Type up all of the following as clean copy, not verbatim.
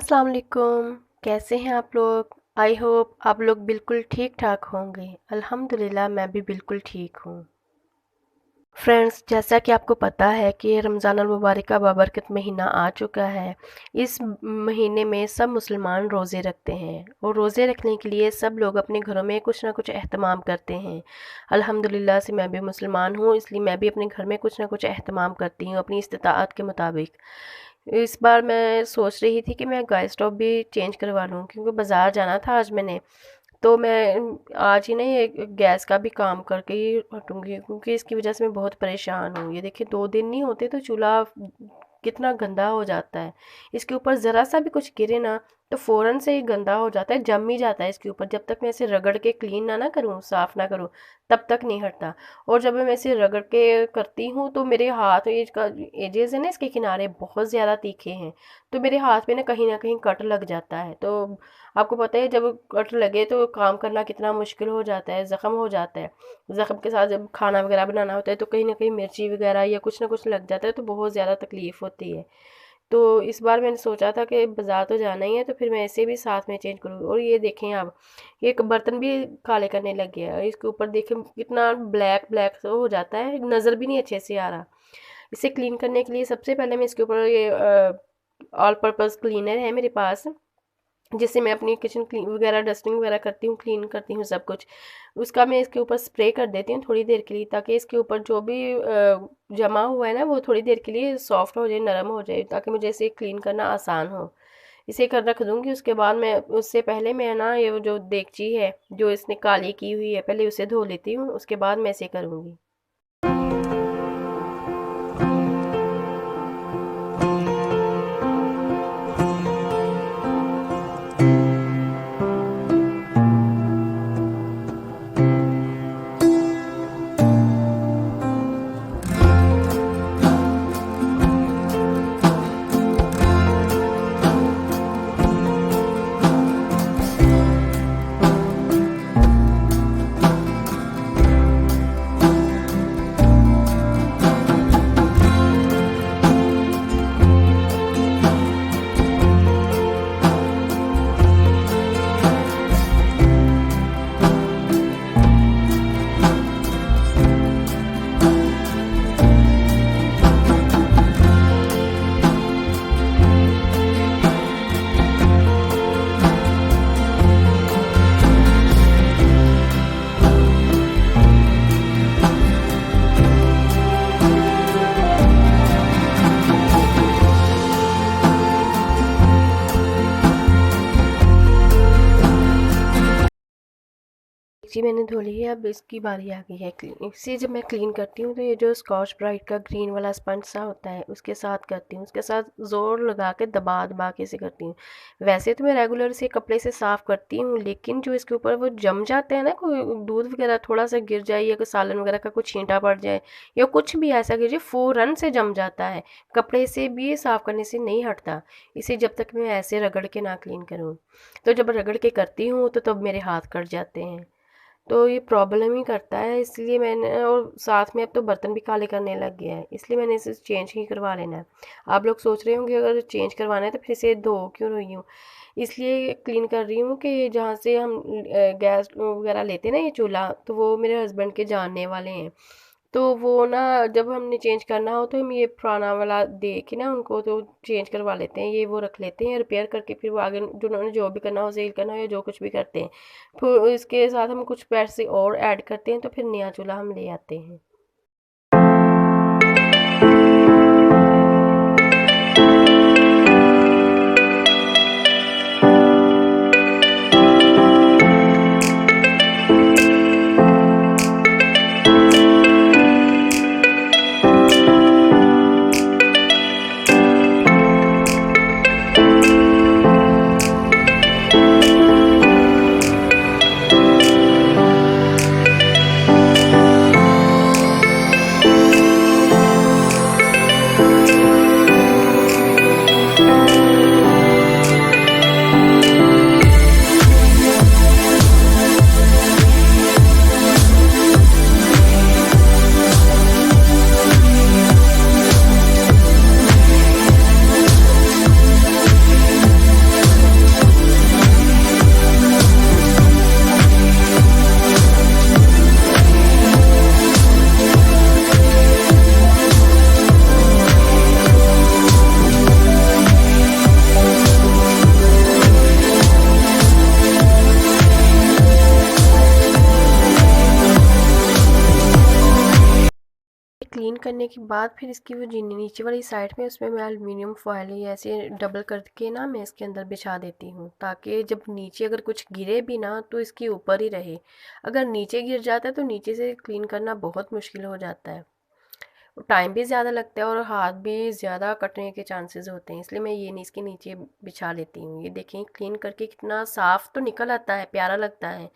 अस्सलाम वालेकुम। कैसे हैं आप लोग? आई होप आप लोग बिल्कुल ठीक ठाक होंगे। अल्हम्दुलिल्लाह मैं भी बिल्कुल ठीक हूँ। फ्रेंड्स, जैसा कि आपको पता है कि रमज़ान अल मुबारक का बाबरकत महीना आ चुका है। इस महीने में सब मुसलमान रोज़े रखते हैं और रोज़े रखने के लिए सब लोग अपने घरों में कुछ ना कुछ एहतमाम करते हैं। अल्हम्दुलिल्लाह से मैं भी मुसलमान हूँ, इसलिए मैं भी अपने घर में कुछ ना कुछ एहतमाम करती हूँ अपनी इस्तिताअत के मुताबिक। इस बार मैं सोच रही थी कि मैं गैस स्टोव भी चेंज करवा लूँ, क्योंकि बाज़ार जाना था आज मैंने। तो मैं आज ही ना ये गैस का भी काम करके ही हटूँगी, क्योंकि इसकी वजह से मैं बहुत परेशान हूँ। ये देखिए 2 दिन नहीं होते तो चूल्हा कितना गंदा हो जाता है। इसके ऊपर ज़रा सा भी कुछ गिरे ना तो फ़ौरन से ही गंदा हो जाता है, जम ही जाता है इसके ऊपर। जब तक मैं इसे रगड़ के क्लीन ना करूँ, साफ़ ना करूँ, तब तक नहीं हटता। और जब मैं इसे रगड़ के करती हूँ तो मेरे हाथ, ये इसका एजेस है ना, इसके किनारे बहुत ज़्यादा तीखे हैं, तो मेरे हाथ में ना कहीं कट लग जाता है। तो आपको पता है, जब कट लगे तो काम करना कितना मुश्किल हो जाता है, ज़ख्म हो जाता है। ज़ख्म के साथ जब खाना वगैरह बनाना होता है तो कहीं ना कहीं मिर्ची वगैरह या कुछ ना कुछ लग जाता है, तो बहुत ज़्यादा तकलीफ़ होती है। तो इस बार मैंने सोचा था कि बाज़ार तो जाना ही है, तो फिर मैं इसे भी साथ में चेंज करूँगी। और ये देखें आप, ये एक बर्तन भी काले करने लग गया है। इसके ऊपर देखें कितना ब्लैक ब्लैक हो जाता है, नज़र भी नहीं अच्छे से आ रहा। इसे क्लीन करने के लिए सबसे पहले मैं इसके ऊपर ये ऑल पर्पज़ क्लीनर है मेरे पास, जिससे मैं अपनी किचन क्लीन वगैरह, डस्टिंग वगैरह करती हूँ, क्लीन करती हूँ सब कुछ। उसका मैं इसके ऊपर स्प्रे कर देती हूँ थोड़ी देर के लिए, ताकि इसके ऊपर जो भी जमा हुआ है ना, वो थोड़ी देर के लिए सॉफ्ट हो जाए, नरम हो जाए, ताकि मुझे इसे क्लीन करना आसान हो। इसे कर रख दूँगी। उसके बाद मैं, उससे पहले मैं ना ये जो देगची है जो इसने काली की हुई है, पहले उसे धो लेती हूँ, उसके बाद मैं इसे करूँगी। जी, मैंने धो ली है। अब इसकी बारी आ गई है क्लीन। इसे जब मैं क्लीन करती हूँ तो ये जो स्कॉच ब्राइट का ग्रीन वाला स्पंज सा होता है, उसके साथ करती हूँ। उसके साथ ज़ोर लगा के दबा दबा के इसे करती हूँ। वैसे तो मैं रेगुलर इसे कपड़े से साफ़ करती हूँ, लेकिन जो इसके ऊपर वो जम जाते हैं ना, कोई दूध वगैरह थोड़ा सा गिर जाए, या कोई सालन वगैरह का कुछ छींटा पड़ जाए, या कुछ भी ऐसा गिर जाए, फ़ौरन से जम जाता है। कपड़े से भी ये साफ़ करने से नहीं हटता, इसे जब तक मैं ऐसे रगड़ के ना क्लीन करूँ। तो जब रगड़ के करती हूँ तो तब मेरे हाथ कट जाते हैं। तो ये प्रॉब्लम ही करता है, इसलिए मैंने, और साथ में अब तो बर्तन भी काले करने लग गया है, इसलिए मैंने इसे चेंज ही करवा लेना है। आप लोग सोच रहे होंगे अगर चेंज करवाना है तो फिर इसे धो क्यों रही हूँ। इसलिए क्लीन कर रही हूँ कि जहाँ से हम गैस वगैरह लेते हैं ना, ये चूल्हा, तो वो मेरे हस्बैंड के जानने वाले हैं। तो वो ना, जब हमने चेंज करना हो तो हम ये पुराना वाला दे के ना उनको तो चेंज करवा लेते हैं, ये वो रख लेते हैं रिपेयर करके, फिर वो आगे जो उन्होंने जो भी करना हो, सेल करना हो या जो कुछ भी करते हैं, फिर इसके साथ हम कुछ पैसे और ऐड करते हैं, तो फिर नया चूल्हा हम ले आते हैं। करने के बाद फिर इसकी वो जी नीचे वाली साइड में उसमें मैं एलुमिनियम फॉयल ही ऐसे डबल करके ना मैं इसके अंदर बिछा देती हूँ, ताकि जब नीचे अगर कुछ गिरे भी ना तो इसके ऊपर ही रहे। अगर नीचे गिर जाता है तो नीचे से क्लीन करना बहुत मुश्किल हो जाता है, टाइम भी ज़्यादा लगता है और हाथ भी ज़्यादा कटने के चांसेस होते हैं। इसलिए मैं ये इसके नीचे बिछा लेती हूँ। ये देखें क्लीन करके कितना साफ़ तो निकल आता है, प्यारा लगता है,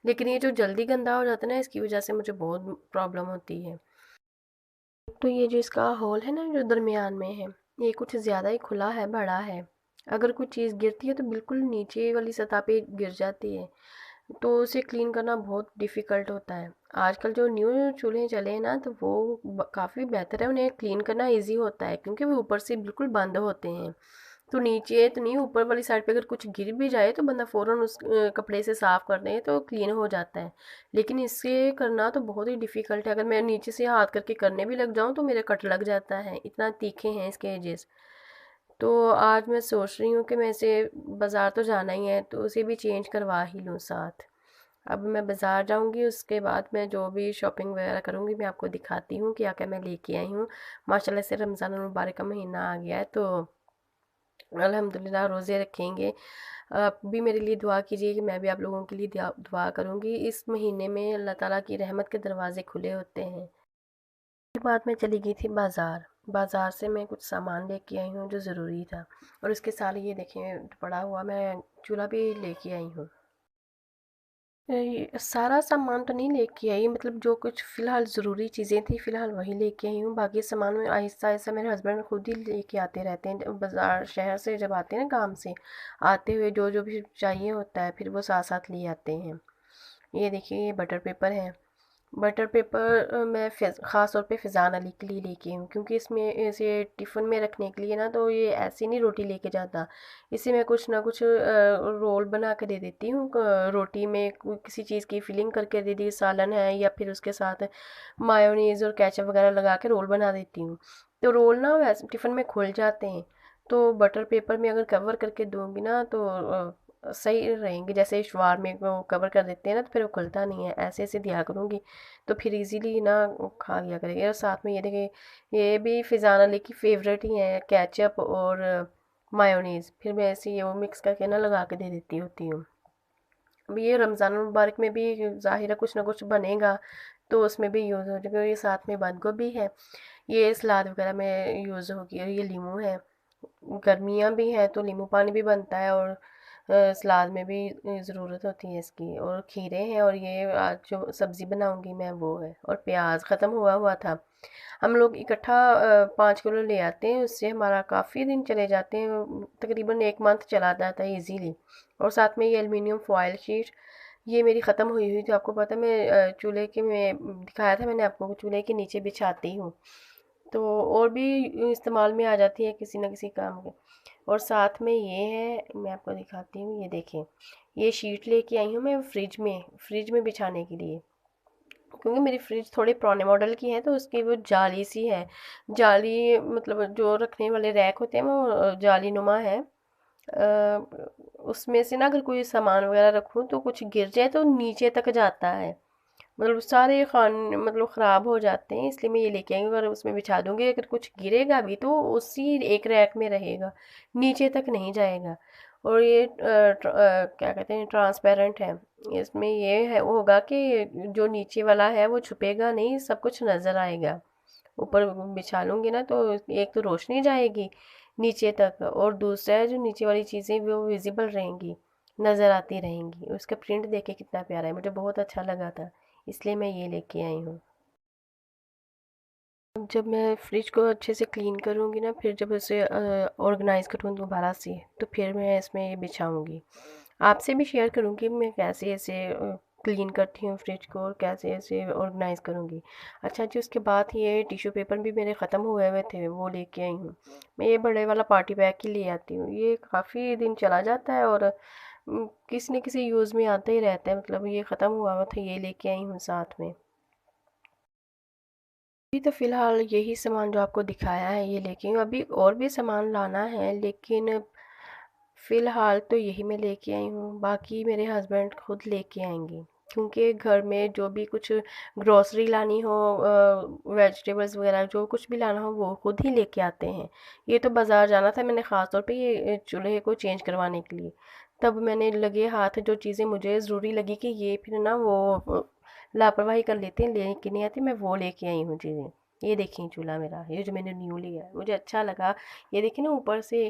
लेकिन ये जो जल्दी गंदा हो जाता है ना, इसकी वजह से मुझे बहुत प्रॉब्लम होती है। तो ये जो इसका होल है ना जो दरमियान में है, ये कुछ ज़्यादा ही खुला है, बड़ा है। अगर कोई चीज़ गिरती है तो बिल्कुल नीचे वाली सतह पे गिर जाती है, तो उसे क्लीन करना बहुत डिफ़िकल्ट होता है। आजकल जो न्यू चूल्हे चले हैं ना तो वो काफ़ी बेहतर है, उन्हें क्लीन करना इजी होता है क्योंकि वो ऊपर से बिल्कुल बंद होते हैं। तो नीचे तो नहीं, ऊपर वाली साइड पे अगर कुछ गिर भी जाए तो बंदा फ़ौरन उस कपड़े से साफ़ कर दे तो क्लीन हो जाता है। लेकिन इससे करना तो बहुत ही डिफ़िकल्ट है। अगर मैं नीचे से हाथ करके करने भी लग जाऊँ तो मेरे कट लग जाता है, इतना तीखे हैं इसके एजेस। तो आज मैं सोच रही हूँ कि मैं इसे बाज़ार तो जाना ही है तो उसे भी चेंज करवा ही लूँ साथ। अब मैं बाज़ार जाऊँगी, उसके बाद मैं जो भी शॉपिंग वगैरह करूँगी मैं आपको दिखाती हूँ क्या क्या मैं लेके आई हूँ। माशाल्लाह से रमज़ान मुबारक का महीना आ गया है तो अल्हम्दुलिल्लाह रोज़े रखेंगे। आप भी मेरे लिए दुआ कीजिए कि मैं भी आप लोगों के लिए दुआ करूँगी। इस महीने में अल्लाह ताला की रहमत के दरवाज़े खुले होते हैं। उसके बाद मैं चली गई थी बाज़ार। बाज़ार से मैं कुछ सामान लेके आई हूँ जो ज़रूरी था, और उसके साथ ये देखें पड़ा हुआ मैं चूल्हा भी लेके आई हूँ। सारा सामान तो नहीं लेके आई, मतलब जो कुछ फ़िलहाल ज़रूरी चीज़ें थी फ़िलहाल वही लेके आई हूँ। बाकी सामान में आहिस्ता आहिस्ता मेरे हस्बैंड खुद ही लेके आते रहते हैं। जब बाज़ार शहर से जब आते हैं ना काम से, आते हुए जो जो भी चाहिए होता है फिर वो साथ साथ ले आते हैं। ये देखिए ये बटर पेपर है। बटर पेपर मैं ख़ास तौर पे फ़िज़ान अली के लिए लेके आई हूँ क्योंकि इसमें इसे टिफ़िन में रखने के लिए ना तो ये ऐसे नहीं रोटी लेके जाता। इसे मैं कुछ ना कुछ रोल बना के दे देती हूँ, रोटी में किसी चीज़ की फिलिंग करके दे दी, सालन है या फिर उसके साथ मायोनीज़ और केचप वगैरह लगा के रोल बना देती हूँ। तो रोल ना वैसे टिफ़िन में खुल जाते हैं, तो बटर पेपर में अगर कवर करके दूँगी ना तो सही रहेंगे। जैसे शवारमे को कवर कर देते हैं ना तो फिर वो खुलता नहीं है, ऐसे ऐसे दिया करूँगी तो फिर इजीली ना वो खा लिया करेंगे। और साथ में ये देखिए ये भी फ़िज़ान अली की फेवरेट ही है, केचप और मायोनीज़, फिर मैं ऐसे ही वो मिक्स करके ना लगा के दे देती होती हूँ। अब ये रमज़ान मुबारक में भी ज़ाहिर है कुछ ना कुछ बनेगा तो उसमें भी यूज़ हो जाएगा। ये साथ में बंद गोभी है, ये सलाद वगैरह में यूज़ होगी, और ये लीमू है। गर्मियाँ भी हैं तो नींबू पानी भी बनता है, और सलाद में भी ज़रूरत होती है इसकी। और खीरे हैं, और ये आज जो सब्ज़ी बनाऊंगी मैं वो है, और प्याज ख़त्म हुआ हुआ था। हम लोग इकट्ठा 5 किलो ले आते हैं, उससे हमारा काफ़ी दिन चले जाते हैं, तकरीबन 1 मंथ चला जाता है इजीली। और साथ में ये एलुमिनियम फॉयल शीट, ये मेरी ख़त्म हुई हुई थी। आपको पता है मैं चूल्हे के में दिखाया था मैंने आपको, चूल्हे के नीचे बिछाती हूँ तो और भी इस्तेमाल में आ जाती है किसी न किसी काम के। और साथ में ये है, मैं आपको दिखाती हूँ, ये देखें ये शीट लेके आई हूँ मैं फ्रिज में बिछाने के लिए, क्योंकि मेरी फ्रिज थोड़ी पुराने मॉडल की है तो उसकी वो जाली सी है। जाली मतलब जो रखने वाले रैक होते हैं वो जाली नुमा है। उसमें से ना अगर कोई सामान वगैरह रखूँ तो कुछ गिर जाए तो नीचे तक जाता है, मतलब सारे खान मतलब ख़राब हो जाते हैं। इसलिए मैं ये लेके आई हूँ, अगर उसमें बिछा दूँगी अगर कुछ गिरेगा भी तो उसी एक रैक में रहेगा, नीचे तक नहीं जाएगा। और ये क्या कहते हैं ट्रांसपेरेंट है, इसमें ये है वो होगा कि जो नीचे वाला है वो छुपेगा नहीं, सब कुछ नज़र आएगा। ऊपर बिछा लूँगी ना तो एक तो रोशनी जाएगी नीचे तक, और दूसरा है जो नीचे वाली चीज़ें वो विजिबल रहेंगी, नज़र आती रहेंगी। उसका प्रिंट देखे कितना प्यारा है, मुझे बहुत अच्छा लगा था, इसलिए मैं ये लेके आई हूँ। अब जब मैं फ्रिज को अच्छे से क्लीन करूँगी ना, फिर जब उसे ऑर्गेनाइज़ करूँ दोबारा से तो फिर मैं इसमें ये बिछाऊँगी। आपसे भी शेयर करूँगी मैं कैसे ऐसे क्लीन करती हूँ फ्रिज को और कैसे ऐसे ऑर्गेनाइज़ करूँगी। अच्छा जी, उसके बाद ये टिश्यू पेपर भी मेरे ख़त्म हुए हुए थे, वो लेके आई हूँ। मैं ये बड़े वाला पार्टी पैक ही ले आती हूँ, ये काफ़ी दिन चला जाता है और किसी न किसी यूज़ में आता ही रहता है। मतलब ये ख़त्म हुआ हुआ था, ये लेके आई हूँ साथ में। अभी तो फ़िलहाल यही सामान जो आपको दिखाया है ये लेके आई हूँ, अभी और भी सामान लाना है लेकिन फ़िलहाल तो यही मैं लेके आई हूँ, बाकी मेरे हस्बैंड खुद लेके आएंगे। क्योंकि घर में जो भी कुछ ग्रॉसरी लानी हो, वेजिटेबल्स वगैरह जो कुछ भी लाना हो वो खुद ही लेके आते हैं। ये तो बाज़ार जाना था मैंने ख़ास तौर पे ये चूल्हे को चेंज करवाने के लिए। तब मैंने लगे हाथ जो चीज़ें मुझे ज़रूरी लगी कि ये फिर ना वो लापरवाही कर लेते हैं, लेके नहीं आते, मैं वो लेके आई हूँ चीज़ें। ये देखिए चूल्हा मेरा, ये जो मैंने न्यू लिया है मुझे अच्छा लगा। ये देखिए ना ऊपर से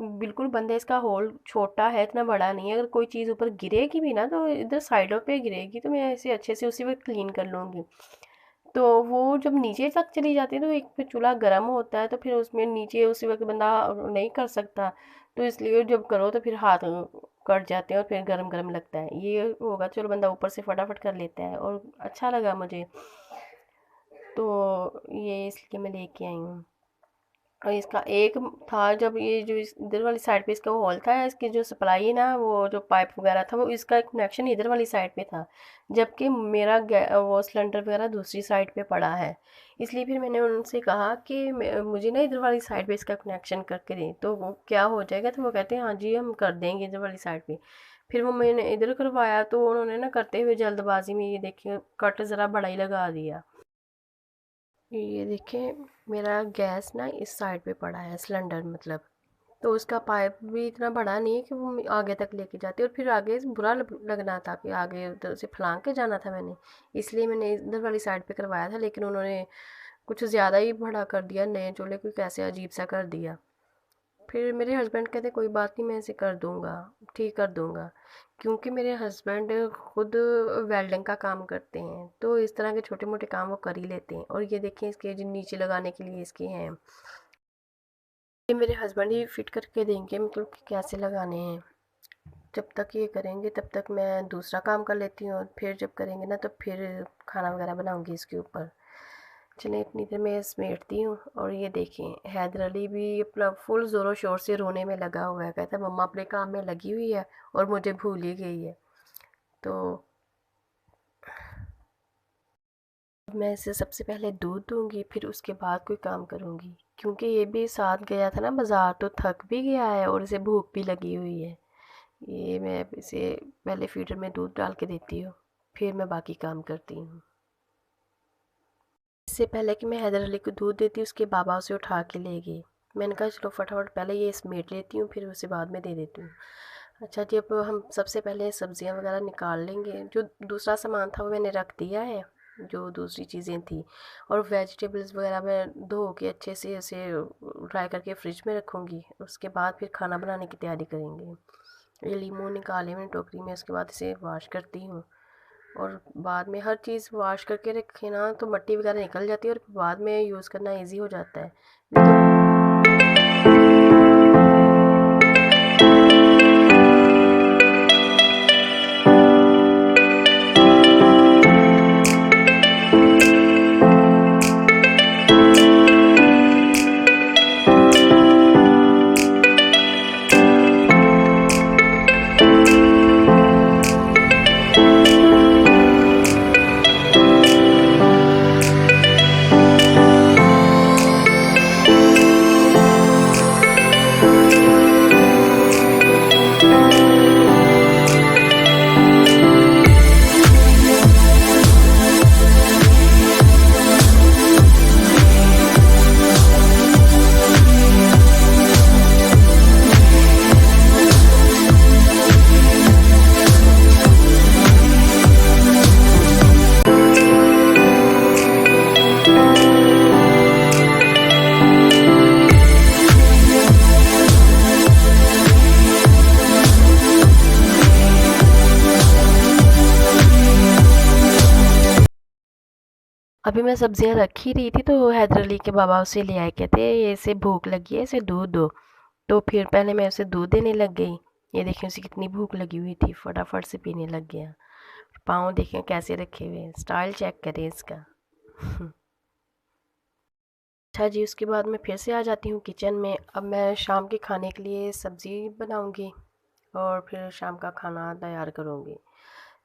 बिल्कुल बंद है, इसका होल छोटा है, इतना बड़ा नहीं है। अगर कोई चीज़ ऊपर गिरेगी भी ना तो इधर साइडों पे गिरेगी, तो मैं ऐसे अच्छे से उसी वक्त क्लीन कर लूँगी। तो वो जब नीचे तक चली जाती है तो एक फिर चूल्हा गर्म होता है, तो फिर उसमें नीचे उसी वक्त बंदा नहीं कर सकता। तो इसलिए जब करो तो फिर हाथ कट जाते हैं और फिर गरम गरम लगता है। ये होगा चलो बंदा ऊपर से फटाफट कर लेता है, और अच्छा लगा मुझे। तो ये इसलिए मैं लेके आई हूँ। और इसका एक था, जब ये जो इस इधर वाली साइड पे इसका वो हॉल था, इसकी जो सप्लाई है ना, वो जो पाइप वगैरह था वो इसका कनेक्शन इधर वाली साइड पे था, जबकि मेरा वो सिलेंडर वगैरह दूसरी साइड पे पड़ा है। इसलिए फिर मैंने उनसे कहा कि मुझे ना इधर वाली साइड पे इसका कनेक्शन करके दें, तो वो क्या हो जाएगा, तो वो कहते हैं हाँ जी हम कर देंगे इधर वाली साइड पे। फिर वो मैंने इधर करवाया तो उन्होंने ना करते हुए जल्दबाजी में ये देखिए कट ज़रा बड़ा ही लगा दिया। ये देखिए मेरा गैस ना इस साइड पे पड़ा है, सिलेंडर मतलब। तो उसका पाइप भी इतना बड़ा नहीं है कि वो आगे तक लेके जाती, और फिर आगे से बुरा लगना था कि आगे उधर से फलांग के जाना था मैंने। इसलिए मैंने इधर वाली साइड पे करवाया था, लेकिन उन्होंने कुछ ज़्यादा ही बड़ा कर दिया, नए चूल्हे को कैसे अजीब सा कर दिया। फिर मेरे हस्बैंड कहते कोई बात नहीं मैं इसे कर दूंगा, ठीक कर दूंगा। क्योंकि मेरे हस्बैंड खुद वेल्डिंग का काम करते हैं, तो इस तरह के छोटे मोटे काम वो कर ही लेते हैं। और ये देखें इसके जो नीचे लगाने के लिए इसके हैं, ये मेरे हस्बैंड ही फिट करके देंगे, मतलब कि कैसे लगाने हैं। जब तक ये करेंगे तब तक मैं दूसरा काम कर लेती हूँ, और फिर जब करेंगे ना तो फिर खाना वगैरह बनाऊँगी इसके ऊपर। चलिए इतनी देर मैं समेटती हूँ। और ये देखें हैदर अली भी अपना फुल ज़ोरों शोर से रोने में लगा हुआ है, कहता है मम्मा अपने काम में लगी हुई है और मुझे भूल ही गई है। तो मैं इसे सबसे पहले दूध दूंगी, फिर उसके बाद कोई काम करूँगी, क्योंकि ये भी साथ गया था ना बाज़ार, तो थक भी गया है और इसे भूख भी लगी हुई है। ये मैं इसे पहले फीडर में दूध डाल के देती हूँ, फिर मैं बाकी काम करती हूँ। इससे पहले कि मैं हैदर अली को दूध देती उसके बाबा उसे उठा के ले गए। मैंने कहा चलो फटाफट पहले ये समेट लेती हूँ, फिर उसे बाद में दे देती हूँ। अच्छा जी, अब हम सबसे पहले सब्जियां वगैरह निकाल लेंगे। जो दूसरा सामान था वो मैंने रख दिया है, जो दूसरी चीज़ें थी। और वेजिटेबल्स वगैरह मैं धो के अच्छे से उसे ड्राई करके फ्रिज में रखूँगी। उसके बाद फिर खाना बनाने की तैयारी करेंगे। ये लीमू निकाले मैंने टोकरी में, उसके बाद इसे वॉश करती हूँ। और बाद में हर चीज़ वॉश करके रखे ना तो मट्टी वगैरह निकल जाती है और बाद में यूज़ करना इजी हो जाता है। अभी मैं सब्जियां रख ही रही थी तो हैदर अली के बाबा उसे ले आए, कहते ये इसे भूख लगी है, इसे दूध दो। तो फिर पहले मैं उसे दूध देने लग गई। ये देखिए उसे कितनी भूख लगी हुई थी, फटाफट से पीने लग गया। पाँव देखें कैसे रखे हुए हैं, स्टाइल चेक करें इसका। अच्छा जी, उसके बाद मैं फिर से आ जाती हूँ किचन में। अब मैं शाम के खाने के लिए सब्ज़ी बनाऊँगी और फिर शाम का खाना तैयार करूँगी।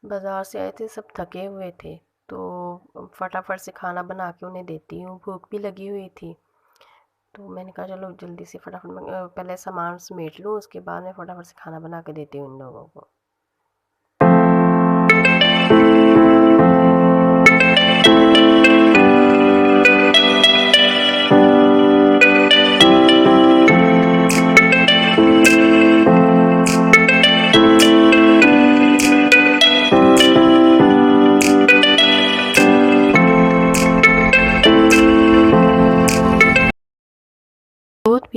बाज़ार से आए थे सब थके हुए थे, तो फटाफट से खाना बना के उन्हें देती हूँ, भूख भी लगी हुई थी। तो मैंने कहा चलो जल्दी से फटाफट पहले सामान समेट लूँ, उसके बाद मैं फटाफट से खाना बना के देती हूँ इन लोगों को।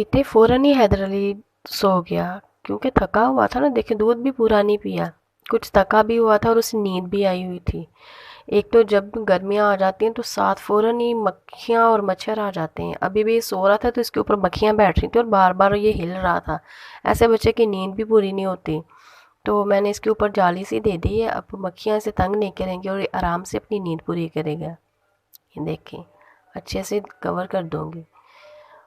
पीते फ़ौरन ही हैदर अली सो गया, क्योंकि थका हुआ था ना। देखिए दूध भी पूरा नहीं पिया, कुछ थका भी हुआ था और उसे नींद भी आई हुई थी। एक तो जब गर्मियाँ आ जाती हैं तो साथ फ़ौरन ही मक्खियाँ और मच्छर आ जाते हैं। अभी भी ये सो रहा था तो इसके ऊपर मक्खियाँ बैठ रही थी और बार बार ये हिल रहा था। ऐसे बच्चे की नींद भी पूरी नहीं होती। तो मैंने इसके ऊपर जाली सी दे दी है, अब मक्खियाँ इसे तंग नहीं करेंगी और ये आराम से अपनी नींद पूरी करेगा। ये देखें, अच्छे से कवर कर दूँगी।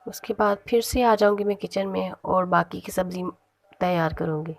उसके बाद फिर से आ जाऊँगी मैं किचन में और बाकी की सब्ज़ी तैयार करूँगी।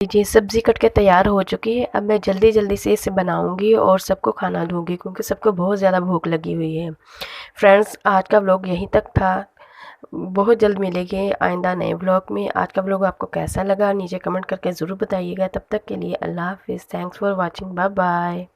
लीजिए सब्ज़ी कट के तैयार हो चुकी है। अब मैं जल्दी जल्दी से इसे बनाऊंगी और सबको खाना दूंगी, क्योंकि सबको बहुत ज़्यादा भूख लगी हुई है। फ्रेंड्स, आज का व्लॉग यहीं तक था। बहुत जल्द मिलेंगे आइंदा नए व्लॉग में। आज का व्लॉग आपको कैसा लगा नीचे कमेंट करके ज़रूर बताइएगा। तब तक के लिए अल्लाह हाफिज़। Thanks for watching. Bye bye.